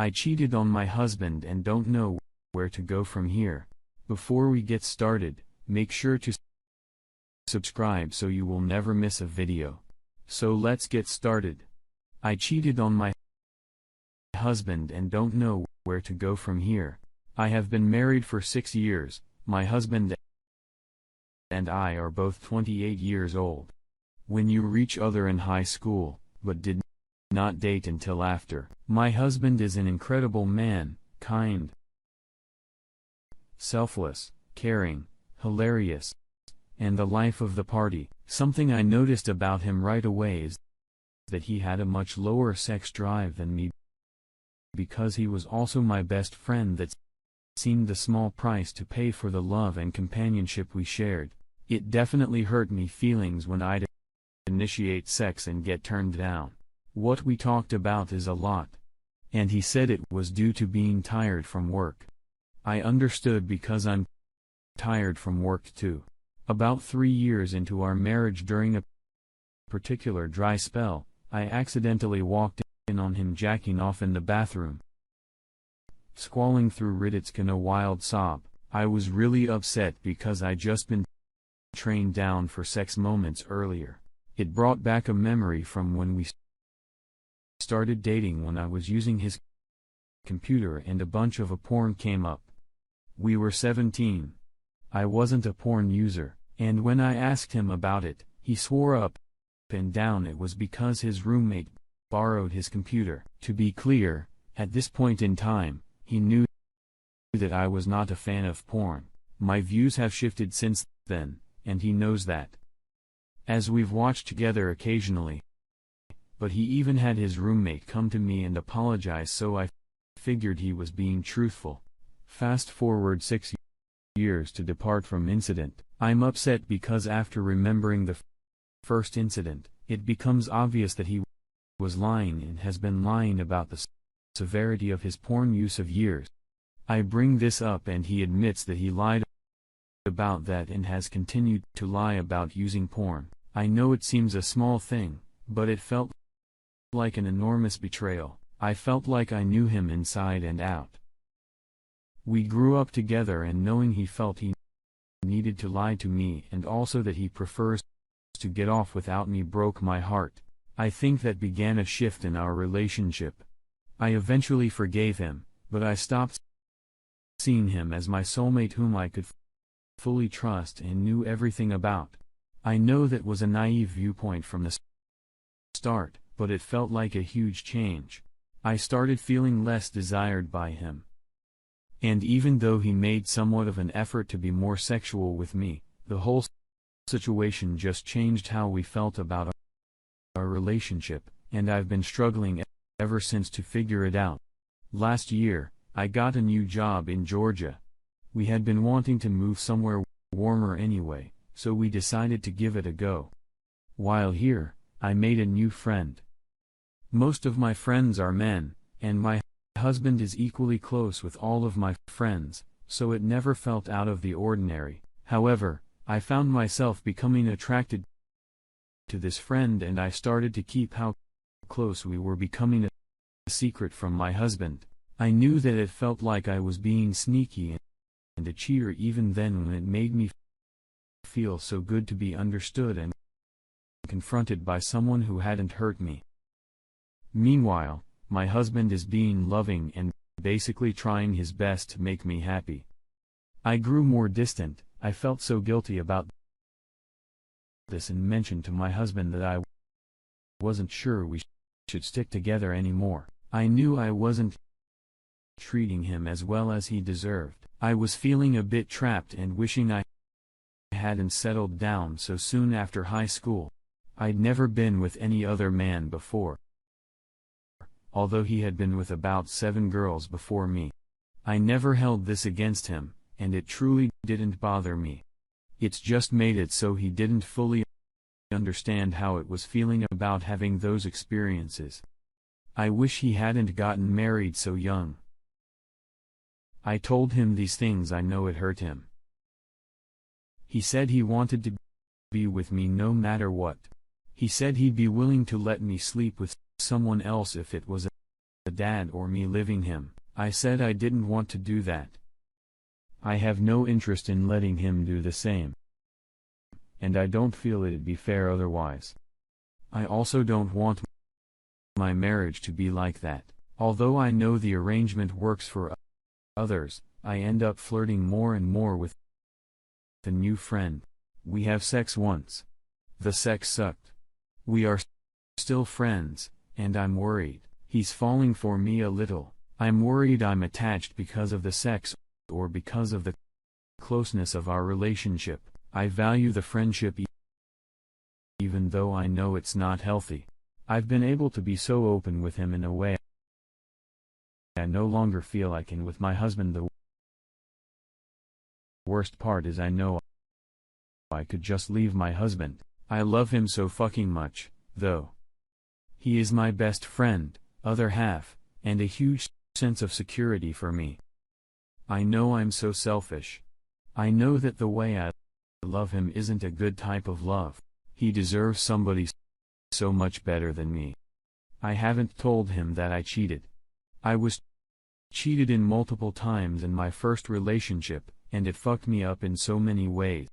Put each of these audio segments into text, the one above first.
I cheated on my husband and don't know where to go from here. Before we get started, make sure to subscribe so you will never miss a video. So let's get started. I cheated on my husband and don't know where to go from here. I have been married for 6 years, my husband and I are both 28 years old. When you reach other in high school, but did not date until after. My husband is an incredible man, kind, selfless, caring, hilarious, and the life of the party. Something I noticed about him right away is that he had a much lower sex drive than me, because he was also my best friend. That seemed the small price to pay for the love and companionship we shared. It definitely hurt me feelings when I'd initiate sex and get turned down. What we talked about is a lot. And he said it was due to being tired from work. I understood because I'm tired from work too. About 3 years into our marriage, during a particular dry spell, I accidentally walked in on him jacking off in the bathroom, squalling through Reddit's in a wild sob. I was really upset because I'd just been trained down for sex moments earlier. It brought back a memory from when we started dating, when I was using his computer and a bunch of a porn came up. We were 17. I wasn't a porn user, and when I asked him about it, he swore up and down it was because his roommate borrowed his computer. To be clear, at this point in time, he knew that I was not a fan of porn. My views have shifted since then, and he knows that, as we've watched together occasionally. But he even had his roommate come to me and apologize, so I figured he was being truthful. Fast forward 6 years to depart from incident. I'm upset because after remembering the first incident, it becomes obvious that he was lying and has been lying about the severity of his porn use of years. I bring this up and he admits that he lied about that and has continued to lie about using porn. I know it seems a small thing, but it felt like an enormous betrayal. I felt like I knew him inside and out. We grew up together, and knowing he felt he needed to lie to me and also that he prefers to get off without me broke my heart. I think that began a shift in our relationship. I eventually forgave him, but I stopped seeing him as my soulmate whom I could fully trust and knew everything about. I know that was a naive viewpoint from the start, but it felt like a huge change. I started feeling less desired by him. And even though he made somewhat of an effort to be more sexual with me, the whole situation just changed how we felt about our relationship, and I've been struggling ever since to figure it out. Last year, I got a new job in Georgia. We had been wanting to move somewhere warmer anyway, so we decided to give it a go. While here, I made a new friend. Most of my friends are men, and my husband is equally close with all of my friends, so it never felt out of the ordinary. However, I found myself becoming attracted to this friend, and I started to keep how close we were becoming a secret from my husband. I knew that it felt like I was being sneaky and a cheater even then, when it made me feel so good to be understood and confronted by someone who hadn't hurt me. Meanwhile, my husband is being loving and basically trying his best to make me happy. I grew more distant. I felt so guilty about this and mentioned to my husband that I wasn't sure we should stick together anymore. I knew I wasn't treating him as well as he deserved. I was feeling a bit trapped and wishing I hadn't settled down so soon after high school. I'd never been with any other man before, although he had been with about 7 girls before me. I never held this against him, and it truly didn't bother me. It's just made it so he didn't fully understand how it was feeling about having those experiences. I wish he hadn't gotten married so young. I told him these things. I know it hurt him. He said he wanted to be with me no matter what. He said he'd be willing to let me sleep with someone else if it was dad or me leaving him. I said I didn't want to do that. I have no interest in letting him do the same. And I don't feel it'd be fair otherwise. I also don't want my marriage to be like that. Although I know the arrangement works for others, I end up flirting more and more with the new friend. We have sex once. The sex sucked. We are still friends, and I'm worried. He's falling for me a little. I'm worried I'm attached because of the sex, or because of the closeness of our relationship. I value the friendship even though I know it's not healthy. I've been able to be so open with him in a way I no longer feel I can with my husband. The worst part is I know I could just leave my husband. I love him so fucking much, though. He is my best friend, other half, and a huge sense of security for me. I know I'm so selfish. I know that the way I love him isn't a good type of love. He deserves somebody so much better than me. I haven't told him that I cheated. I was cheated in multiple times in my first relationship, and it fucked me up in so many ways.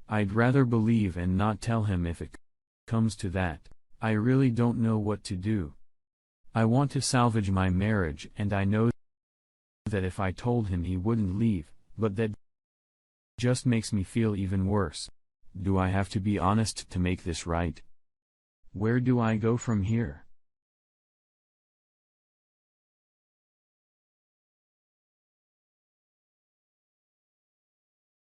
I'd rather believe and not tell him if it comes to that. I really don't know what to do. I want to salvage my marriage, and I know that if I told him he wouldn't leave, but that just makes me feel even worse. Do I have to be honest to make this right? Where do I go from here?